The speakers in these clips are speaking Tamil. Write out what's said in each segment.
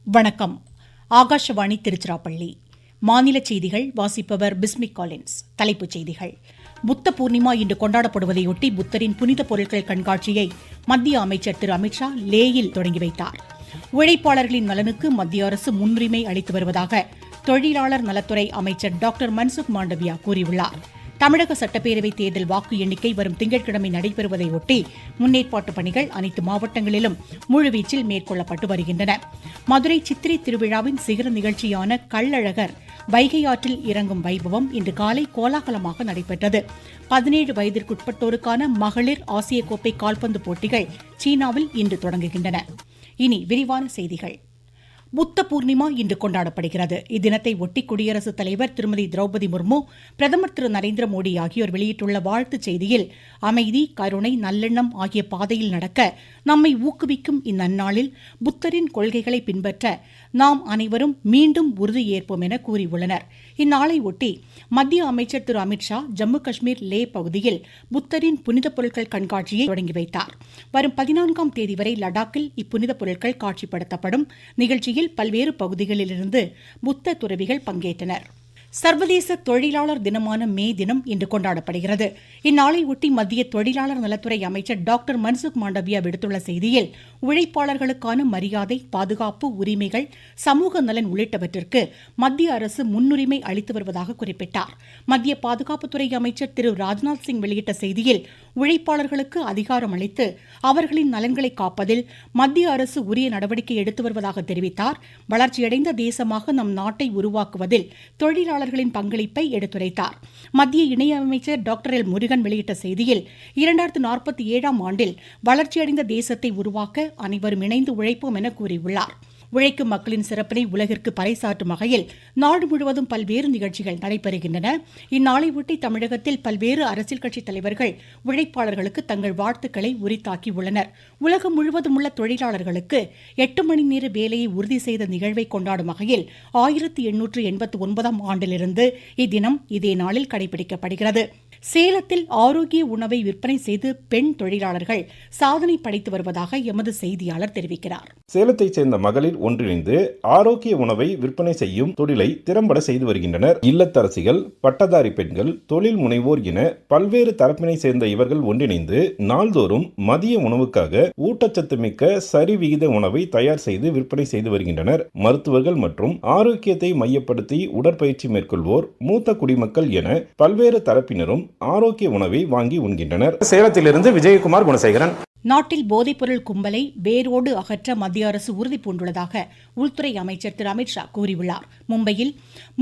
வணக்கம். ஆகாஷவாணி திருச்சிராப்பள்ளி. மாநில செய்திகள் வாசிப்பவர் பிஸ்மிக் காலின்ஸ். தலைப்புச் செய்திகள். புத்த பூர்ணிமா இன்று கொண்டாடப்படுவதையொட்டி புத்தரின் புனித பொருட்கள் கண்காட்சியை மத்திய அமைச்சர் திரு அமித்ஷா லேயில் தொடங்கி வைத்தார். உழைப்பாளர்களின் நலனுக்கு மத்திய அரசு முன்னுரிமை அளித்து வருவதாக தொழிலாளர் நலத்துறை அமைச்சர் டாக்டர் மன்சுக் மாண்டவியா கூறியுள்ளார். தமிழக சட்டப்பேரவைத் தேர்தல் வாக்கு எண்ணிக்கை வரும் திங்கட்கிழமை நடைபெறுவதையொட்டி முன்னேற்பாட்டு பணிகள் அனைத்து மாவட்டங்களிலும் முழுவீச்சில் மேற்கொள்ளப்பட்டு வருகின்றன. மதுரை சித்திரை திருவிழாவின் சிகர நிகழ்ச்சியான கள்ளழகர் வைகை ஆற்றில் இறங்கும் வைபவம் இன்று காலை கோலாகலமாக நடைபெற்றது. 17 வயதிற்குட்பட்டோருக்கான மகளிர் ஆசிய கோப்பை கால்பந்து போட்டிகள் சீனாவில் இன்று தொடங்குகின்றன. இனி விரிவான செய்திகள். புத்த பூர்ணிமா இன்று கொண்டாடப்படுகிறது. இத்தினத்தை ஒட்டி குடியரசுத் தலைவர் திருமதி திரௌபதி முர்மு, பிரதமர் திரு நரேந்திர மோடி ஆகியோர் வெளியிட்டுள்ள வாழ்த்துச் செய்தியில், அமைதி, கருணை, நல்லெண்ணம் ஆகிய பாதையில் நடக்க நம்மை ஊக்குவிக்கும் இந்நன்னாளில் புத்தரின் கொள்கைகளை பின்பற்ற நாம் அனைவரும் மீண்டும் உறுதியேற்போம் என கூறியுள்ளனர். இந்நாளை ஒட்டி மத்திய அமைச்சர் திரு அமித்ஷா ஜம்மு காஷ்மீர் லே பகுதியில் புத்தரின் புனித பொருட்கள் கண்காட்சியை தொடங்கி வைத்தார். வரும் 14ஆம் தேதி வரை லடாக்கில் இப்புனித பொருட்கள் காட்சிப்படுத்தப்படும் நிகழ்ச்சியில் பல்வேறு பகுதிகளிலிருந்து புத்த துறவிகள் பங்கேற்றனர். சர்வதேச தொழிலாளர் தினமான மே தினம் இன்று கொண்டாடப்படுகிறது. இந்நாளை ஒட்டி மத்திய தொழிலாளர் நலத்துறை அமைச்சர் டாக்டர் மன்சுக் மாண்டவியா விடுத்துள்ள செய்தியில், உழைப்பாளர்களுக்கான மரியாதை, பாதுகாப்பு, உரிமைகள், சமூக நலன் உள்ளிட்டவற்றிற்கு மத்திய அரசு முன்னுரிமை அளித்து வருவதாக குறிப்பிட்டார். மத்திய பாதுகாப்புத்துறை அமைச்சர் திரு ராஜ்நாத் சிங் வெளியிட்ட செய்தியில், உழைப்பாளர்களுக்கு அதிகாரம் அளித்து அவர்களின் நலன்களை காப்பதில் மத்திய அரசு உரிய நடவடிக்கை எடுத்து வருவதாக தெரிவித்தார். வளர்ச்சியடைந்த தேசமாக நம் நாட்டை உருவாக்குவதில் தொழிலாளர்களின் பங்களிப்பை எடுத்துரைத்தார். மத்திய இணையமைச்சர் டாக்டர் எல் முருகன் வெளியிட்ட செய்தியில், 2047ஆம் ஆண்டில் வளர்ச்சியடைந்த தேசத்தை உருவாக்க அனைவரும் இணைந்து உழைப்போம் என கூறியுள்ளார். உழைக்கும் மக்களின் சிறப்பினை உலகிற்கு பறைசாற்றும் வகையில் நாடு முழுவதும் பல்வேறு நிகழ்ச்சிகள் நடைபெறுகின்றன. இந்நாளை ஒட்டி தமிழகத்தில் பல்வேறு அரசியல் கட்சித் தலைவர்கள் உழைப்பாளர்களுக்கு தங்கள் வாழ்த்துக்களை உரித்தாக்கியுள்ளனர். உலகம் முழுவதும் உள்ள தொழிலாளர்களுக்கு 8 மணி நேர வேலையை உறுதி செய்த நிகழ்வை கொண்டாடும் வகையில் 1889ஆம் ஆண்டிலிருந்து இத்தினம் இதே நாளில் கடைபிடிக்கப்படுகிறது. சேலத்தில் ஆரோக்கிய உணவை விற்பனை செய்து பெண் தொழிலாளர்கள் சாதனை படைத்து வருவதாக எமது செய்தியாளர் தெரிவிக்கிறார். சேலத்தைச் சேர்ந்த மகளிர் ஒன்றிணைந்து ஆரோக்கிய உணவை விற்பனை செய்யும் தொழிலை திறம்பட செய்து வருகின்றனர். இல்லத்தரசிகள், பட்டதாரி பெண்கள், தொழில் முனைவோர் என பல்வேறு தரப்பினை சேர்ந்த இவர்கள் ஒன்றிணைந்து நாள்தோறும் மதிய உணவுக்காக ஊட்டச்சத்து மிக்க சரிவிகித உணவை தயார் செய்து விற்பனை செய்து வருகின்றனர். மருத்துவர்கள் மற்றும் ஆரோக்கியத்தை மையப்படுத்தி உடற்பயிற்சி மேற்கொள்வோர், மூத்த குடிமக்கள் என பல்வேறு தரப்பினரும் ஆரோக்கிய உணவை வாங்கி உண்கின்றனர். சேலத்திலிருந்து விஜயகுமார் குணசேகரன். நாட்டில் போதைப்பொருள் கும்பலை வேரோடு அகற்ற மத்திய அரசு உறுதி பூண்டுள்ளதாக உள்துறை அமைச்சர் திரு அமித்ஷா கூறியுள்ளார். மும்பையில்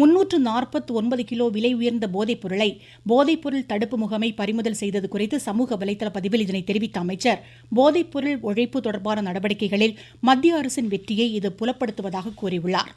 349 கிலோ விலை உயர்ந்த போதைப்பொருளை போதைப்பொருள் தடுப்பு முகமை பறிமுதல் செய்தது குறித்து சமூக வலைதள பதிவில் இதனை தெரிவித்த அமைச்சர், போதைப்பொருள் ஒழிப்பு தொடர்பான நடவடிக்கைகளில் மத்திய அரசின் வெற்றியை இது புலப்படுத்துவதாக கூறியுள்ளார்.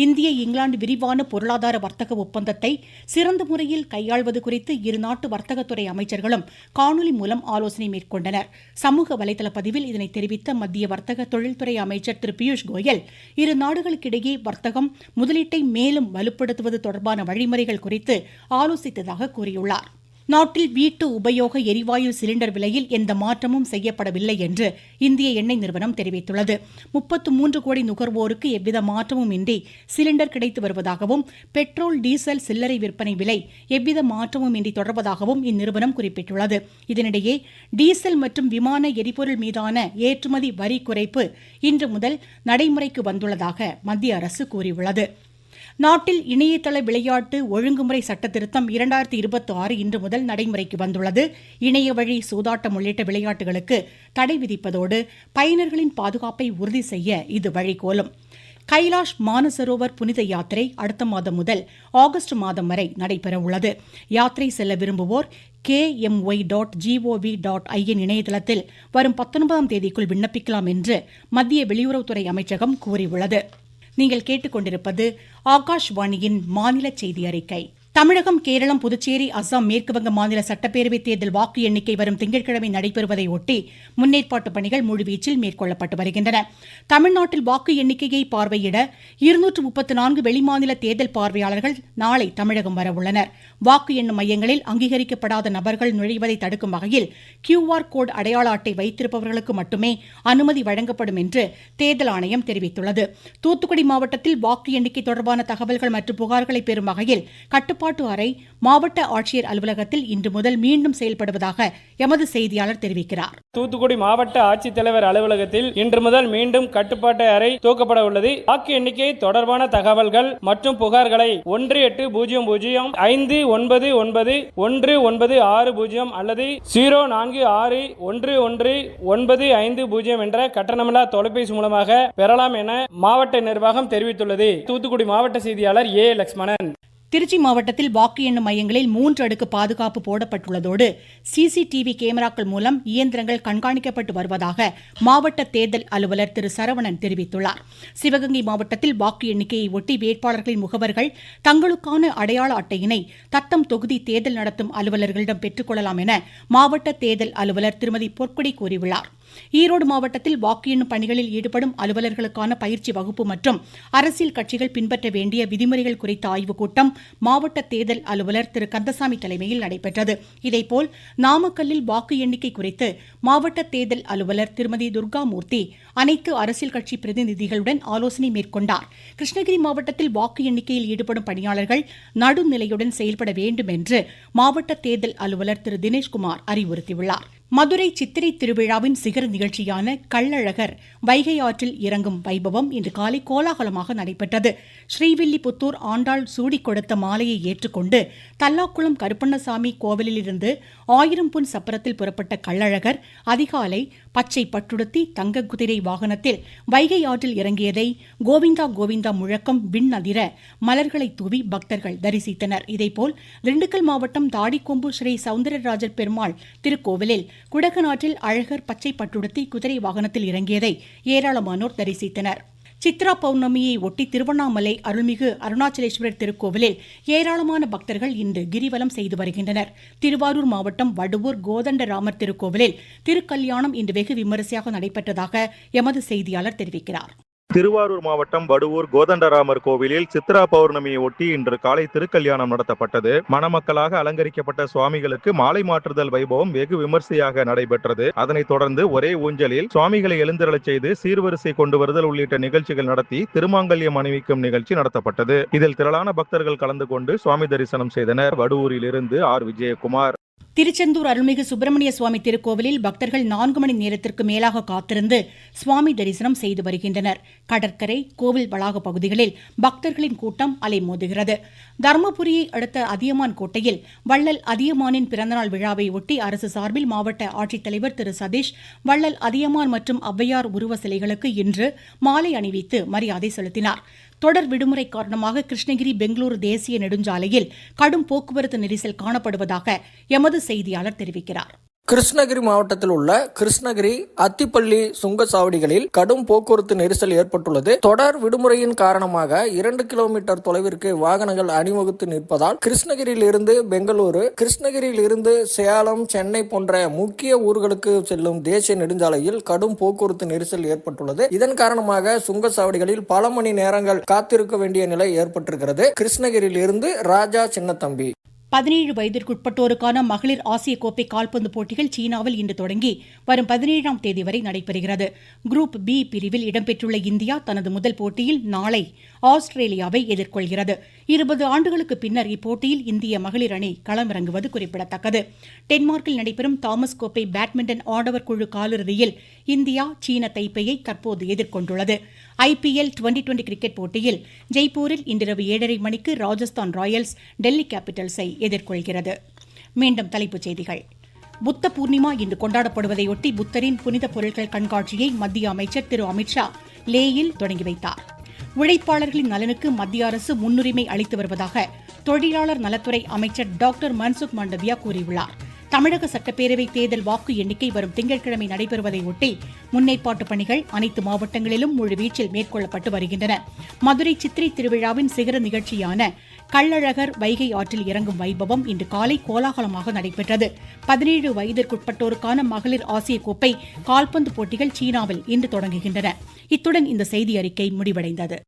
இந்திய இங்கிலாந்து விரிவான பொருளாதார வர்த்தக ஒப்பந்தத்தை சிறந்த முறையில் கையாள்வது குறித்து இருநாட்டு வர்த்தகத்துறை அமைச்சர்களும் காணொலி மூலம் ஆலோசனை மேற்கொண்டனர். சமூக வலைதள பதிவில் இதனை தெரிவித்த மத்திய வர்த்தக தொழில்துறை அமைச்சர் திரு பியூஷ் கோயல், இரு நாடுகளுக்கிடையே வர்த்தகம், முதலீட்டை மேலும் வலுப்படுத்துவது தொடர்பான வழிமுறைகள் குறித்து ஆலோசித்ததாக கூறியுள்ளார். நாட்டில் வீட்டு உபயோக எரிவாயு சிலிண்டர் விலையில் எந்த மாற்றமும் செய்யப்படவில்லை என்று இந்திய எண்ணெய் நிறுவனம் தெரிவித்துள்ளது. 33 கோடி நுகர்வோருக்கு எவ்வித மாற்றமும் இன்றி சிலிண்டர் கிடைத்து வருவதாகவும், பெட்ரோல், டீசல் சில்லறை விற்பனை விலை எவ்வித மாற்றமும் இன்றி தொடர்வதாகவும் இந்நிறுவனம் குறிப்பிட்டுள்ளது. இதனிடையே டீசல் மற்றும் விமான எரிபொருள் மீதான ஏற்றுமதி வரி குறைப்பு இன்று முதல் நடைமுறைக்கு வந்துள்ளதாக மத்திய அரசு கூறியுள்ளது. நாட்டில் இணையதள விளையாட்டு ஒழுங்குமுறை சட்டத்திருத்தம் 2026 இன்று முதல் நடைமுறைக்கு வந்துள்ளது. இணைய வழி சூதாட்டம் உள்ளிட்ட விளையாட்டுகளுக்கு தடை விதிப்பதோடு பயனர்களின் பாதுகாப்பை உறுதி செய்ய இது வழிகோலும். கைலாஷ் மானசரோவர் புனித யாத்திரை அடுத்த மாதம் முதல் ஆகஸ்ட் மாதம் வரை நடைபெறவுள்ளது. யாத்திரை செல்ல விரும்புவோர் kmy.gov.in இணையதளத்தில் வரும் 19ஆம் தேதிக்குள் விண்ணப்பிக்கலாம் என்று மத்திய வெளியுறவுத்துறை அமைச்சகம் கூறியுள்ளது. நீங்கள் கேட்டுக்கொண்டிருப்பது ஆகாஷ்வாணியின் மாநில செய்தி அறிக்கை. தமிழகம், கேரளம், புதுச்சேரி, அசாம், மேற்குவங்க மாநில சட்டப்பேரவைத் தேர்தல் வாக்கு எண்ணிக்கை வரும் திங்கட்கிழமை நடைபெறுவதை ஒட்டி முன்னேற்பாட்டு பணிகள் முழுவீச்சில் மேற்கொள்ளப்பட்டு வருகின்றன. தமிழ்நாட்டில் வாக்கு எண்ணிக்கையை பார்வையிட 234 வெளிமாநில தேர்தல் பார்வையாளர்கள் நாளை தமிழகம் வரவுள்ளனர். வாக்கு எண்ணும் மையங்களில் அங்கீகரிக்கப்படாத நபர்கள் நுழைவதை தடுக்கும் வகையில் QR கோடு அடையாள அட்டை வைத்திருப்பவர்களுக்கு மட்டுமே அனுமதி வழங்கப்படும் என்று தேர்தல் ஆணையம் தெரிவித்துள்ளது. தூத்துக்குடி மாவட்டத்தில் வாக்கு எண்ணிக்கை தொடர்பான தகவல்கள் மற்றும் புகார்களை பெறும் வகையில் கட்டுப்பாட்டு அறை மாவட்ட ஆட்சியர் அலுவலகத்தில் இன்று முதல் மீண்டும் செயல்படுவதாக எமது செய்தியாளர் தெரிவிக்கிறார். தூத்துக்குடி மாவட்ட ஆட்சித்தலைவர் அலுவலகத்தில் இன்று முதல் மீண்டும் கட்டுப்பாட்டு அறை துவக்கப்பட உள்ளது. வாக்கு எண்ணிக்கை தொடர்பான தகவல்கள் மற்றும் புகார்களை 1805991960 அல்லது 04611950 என்ற கட்டணமில்லா தொலைபேசி மூலமாக பெறலாம் என மாவட்ட நிர்வாகம் தெரிவித்துள்ளது. தூத்துக்குடி மாவட்ட செய்தியாளர் ஏ. லட்சுமணன். திருச்சி மாவட்டத்தில் வாக்கு எண்ணும் மையங்களில் 3 அடுக்கு பாதுகாப்பு போடப்பட்டுள்ளதோடு CCTV கேமராக்கள் மூலம் இயந்திரங்கள் கண்காணிக்கப்பட்டு வருவதாக மாவட்ட தேர்தல் அலுவலர் திரு சரவணன் தெரிவித்துள்ளார். சிவகங்கை மாவட்டத்தில் வாக்கு எண்ணிக்கையை ஒட்டி வேட்பாளர்களின் முகவர்கள் தங்களுக்கான அடையாள அட்டையினை தத்தம் தொகுதி தேர்தல் நடத்தும் அலுவலர்களிடம் பெற்றுக்கொள்ளலாம் என மாவட்ட தேர்தல் அலுவலர் திருமதி பொற்குடி கூறியுள்ளார். ஈரோடு மாவட்டத்தில் வாக்கு எண்ணும் பணிகளில் ஈடுபடும் அலுவலர்களுக்கான பயிற்சி வகுப்பு மற்றும் அரசியல் கட்சிகள் பின்பற்ற வேண்டிய விதிமுறைகள் குறித்த ஆய்வுக் கூட்டம் மாவட்ட தேர்தல் அலுவலர் திரு கந்தசாமி தலைமையில் நடைபெற்றது. இதேபோல் நாமக்கல்லில் வாக்கு எண்ணிக்கை குறித்து மாவட்ட தேர்தல் அலுவலர் திருமதி துர்காமூர்த்தி அனைத்து அரசியல் கட்சி பிரதிநிதிகளுடன் ஆலோசனை மேற்கொண்டார். கிருஷ்ணகிரி மாவட்டத்தில் வாக்கு எண்ணிக்கையில் ஈடுபடும் பணியாளர்கள் நடுநிலையுடன் செயல்பட வேண்டும் என்று மாவட்ட தேர்தல் அலுவலர் திரு தினேஷ்குமார் அறிவுறுத்தியுள்ளார். மதுரை சித்திரை திருவிழாவின் சிகர நிகழ்ச்சியான கள்ளழகர் வைகை ஆற்றில் இறங்கும் வைபவம் இன்று காலை கோலாகலமாக நடைபெற்றது. ஸ்ரீவில்லிபுத்தூர் ஆண்டாள் சூடிக் கொடுத்த மாலையை ஏற்றுக்கொண்டு தல்லாக்குளம் கருப்பண்ணசாமி கோவிலிலிருந்து 1000 பொன் சப்பரத்தில் புறப்பட்ட கள்ளழகர் அதிகாலை பச்சை பட்டுடுத்தி தங்க குதிரை வாகனத்தில் வைகை ஆற்றில் இறங்கியதை கோவிந்தா கோவிந்தா முழக்கம் விண்ணதிர மலர்களை தூவி பக்தர்கள் தரிசித்தனர். இதேபோல் திண்டுக்கல் மாவட்டம் தாடிக்கொம்பு ஸ்ரீ சவுந்தரராஜர் பெருமாள் திருக்கோவிலில் குடகநாட்டில் அழகர் பச்சை பட்டுடுத்தி குதிரை வாகனத்தில் இறங்கியதை ஏராளமானோர் தரிசித்தனர். சித்ரா பௌர்ணமியை ஒட்டி திருவண்ணாமலை அருள்மிகு அருணாச்சலேஸ்வரர் திருக்கோவிலில் ஏராளமான பக்தர்கள் இன்று கிரிவலம் செய்து வருகின்றனர். திருவாரூர் மாவட்டம் வடுவூர் கோதண்டராமர் திருக்கோவிலில் திருக்கல்யாணம் இன்று வெகு விமரிசையாக நடைபெற்றதாக எமது செய்தியாளர் தெரிவிக்கிறார். திருவாரூர் மாவட்டம் வடுவூர் கோதண்டராமர் கோவிலில் சித்ரா பௌர்ணமியை ஒட்டி இன்று காலை திருக்கல்யாணம் நடத்தப்பட்டது. மணமக்களாக அலங்கரிக்கப்பட்ட சுவாமிகளுக்கு மாலை மாற்றுதல் வைபவம் வெகு விமர்சையாக நடைபெற்றது. அதனைத் தொடர்ந்து ஒரே ஊஞ்சலில் சுவாமிகளை எழுந்தருளச் செய்து சீர்வரிசை கொண்டு வருதல் உள்ளிட்ட நிகழ்ச்சிகள் நடத்தி திருமாங்கல்யம் அணிவிக்கும் நிகழ்ச்சி நடத்தப்பட்டது. இதில் திரளான பக்தர்கள் கலந்து கொண்டு சுவாமி தரிசனம் செய்தனர். வடுவூரில் இருந்து ஆர். விஜயகுமார். திருச்செந்தூர் அருள்மிகு சுப்பிரமணிய சுவாமி திருக்கோவிலில் பக்தர்கள் 4 மணி நேரத்திற்கு மேலாக காத்திருந்து சுவாமி தரிசனம் செய்து வருகின்றனர். கடற்கரை, கோவில் வளாக பகுதிகளில் பக்தர்களின் கூட்டம் அலைமோதுகிறது. தருமபுரியை அடுத்த அதியமான் கோட்டையில் வள்ளல் அதியமானின் பிறந்தநாள் விழாவை ஒட்டி அரசு சார்பில் மாவட்ட ஆட்சித்தலைவர் திரு சதீஷ் வள்ளல் அதியமான் மற்றும் ஔவையார் உருவ சிலைகளுக்கு இன்று மாலை அணிவித்து மரியாதை செலுத்தினார். தொடர் விடுமுறை காரணமாக கிருஷ்ணகிரி பெங்களூரு தேசிய நெடுஞ்சாலையில் கடும் போக்குவரத்து நெரிசல் காணப்படுவதாக எமது செய்தியாளர் தெரிவிக்கிறார். கிருஷ்ணகிரி மாவட்டத்தில் உள்ள கிருஷ்ணகிரி அத்திப்பள்ளி சுங்கச்சாவடிகளில் கடும் போக்குவரத்து நெரிசல் ஏற்பட்டுள்ளது. தொடர் விடுமுறையின் காரணமாக 2 கிலோமீட்டர் தொலைவிற்கு வாகனங்கள் அணிவகுத்து நிற்பதால் கிருஷ்ணகிரியில் இருந்து பெங்களூரு, கிருஷ்ணகிரியில் இருந்து சேலம், சென்னை போன்ற முக்கிய ஊர்களுக்கு செல்லும் தேசிய நெடுஞ்சாலையில் கடும் போக்குவரத்து நெரிசல் ஏற்பட்டுள்ளது. இதன் காரணமாக சுங்கச்சாவடிகளில் பல மணி நேரங்கள் காத்திருக்க வேண்டிய நிலை ஏற்பட்டிருக்கிறது. கிருஷ்ணகிரியில் இருந்து ராஜா சின்னத்தம்பி. 17 வயதிற்குட்பட்டோருக்கான மகளிர் ஆசிய கோப்பை கால்பந்து போட்டிகள் சீனாவில் இன்று தொடங்கி வரும் 17ஆம் தேதி வரை நடைபெறுகிறது. குரூப் பி பிரிவில் இடம்பெற்றுள்ள இந்தியா தனது முதல் போட்டியில் நாளை ஆஸ்திரேலியாவை எதிர்கொள்கிறது. 20 ஆண்டுகளுக்கு பின்னர் இப்போட்டியில் இந்திய மகளிர் அணி களமிறங்குவது குறிப்பிடத்தக்கது. டென்மார்க்கில் நடைபெறும் தாமஸ் கோப்பை பேட்மிண்டன் ஆடவர் குழு காலிறுதியில் இந்தியா சீன தைப்பேயை தற்போது எதிர்கொண்டுள்ளது. IPL 2020 கிரிக்கெட் போட்டியில் ஜெய்ப்பூரில் இன்றிரவு 7:30 மணிக்கு ராஜஸ்தான் ராயல்ஸ் டெல்லி கேபிட்டல்ஸை எதிர்கொள்கிறது. மீண்டும் தலைப்புச் செய்திகள். புத்த பூர்ணிமா இன்று கொண்டாடப்படுவதையொட்டி புத்தரின் புனித பொருட்கள் கண்காட்சியை மத்திய அமைச்சர் திரு அமித்ஷா லேயில் தொடங்கி வைத்தார். உழைப்பாளர்களின் நலனுக்கு மத்திய அரசு முன்னுரிமை அளித்து வருவதாக தொழிலாளர் நலத்துறை அமைச்சர் டாக்டர் மன்சுக் மாண்டவியா கூறியுள்ளார். தமிழக சட்டப்பேரவை தேர்தல் வாக்கு எண்ணிக்கை வரும் திங்கட்கிழமை நடைபெறுவதையொட்டி முன்னேற்பாட்டு பணிகள் அனைத்து மாவட்டங்களிலும் முழுவீச்சில் மேற்கொள்ளப்பட்டு வருகின்றன. மதுரை சித்திரை திருவிழாவின் சிகர நிகழ்ச்சியான கள்ளழகர் வைகை ஆற்றில் இறங்கும் வைபவம் இன்று காலை கோலாகலமாக நடைபெற்றது. 17 வயதிற்குட்பட்டோருக்கான மகளிர் ஆசிய கோப்பை கால்பந்து போட்டிகள் சீனாவில் இன்று தொடங்குகின்றன. இத்துடன் இந்த செய்தி அறிக்கை முடிவடைந்தது.